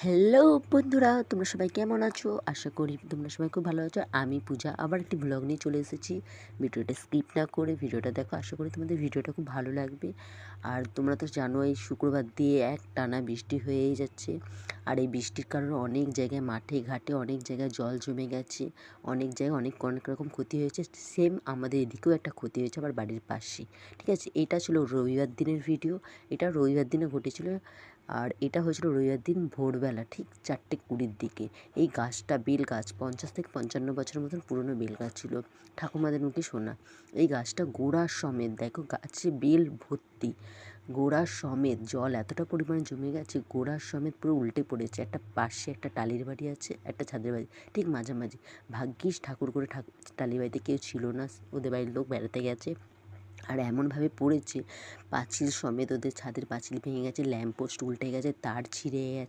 Hello বন্ধুরা, তোমরা সবাই কেমন আছো? আশা করি তোমরা সবাই খুব ভালো আছো। আমি পূজা আবার একটি ব্লগ নিয়ে চলে এসেছি। ভিডিওটা স্কিপ না করে ভিডিওটা দেখো। আশা করি তোমাদের ভিডিওটা খুব ভালো লাগবে। আর তোমরা তো জানো এই শুক্রবার দিয়ে একটানা বৃষ্টি হয়েই যাচ্ছে। আর এই বৃষ্টির কারণে অনেক জায়গায় মাঠে ঘাটে অনেক জায়গায় জল জমে গেছে। অনেক জায়গায় অনেক অনেক রকম ক্ষতি হয়েছে। সেম আমাদের এদিকেও একটা ক্ষতি হয়েছে আমার বাড়ির পাশে। ঠিক আছে, এটা ছিল রবিবার দিনের ভিডিও। এটা রবিবার দিনে ঘটেছিল। আর এটা হয়েছিল রবিবার দিন ভোরবেলা ঠিক 4:20-র দিকে। এই গাছটা বেল গাছ 50 থেকে 55 বছরের মতন পুরনো বেল গাছ ছিল, ঠাকুমাদের মুখে শোনা। এই গাছটা গোড়া সমেত, দেখো গাছে বেল ভর্তি, গোড়া সমেত জল এতটা পরিমাণে জমে গেছে, গোড়া সমেত পুরো উল্টে পড়েছে। একটা পাশে একটা টালির বাড়ি আছে, একটা ছাদের বাড়ি ঠিক মাঝামাঝি। ভাগ্যিস ঠাকুর করে টালির বাড়িতে কেউ ছিল না, ওদের বাড়ির লোক বেড়াতে গেছে। আর এমনভাবে পড়েছে পাঁচিল সমেত, ওদের ছাদের পাঁচিল ভেঙে গেছে, ল্যাম্প পোস্ট উল্টে গেছে, তার ছিঁড়ে গেছে।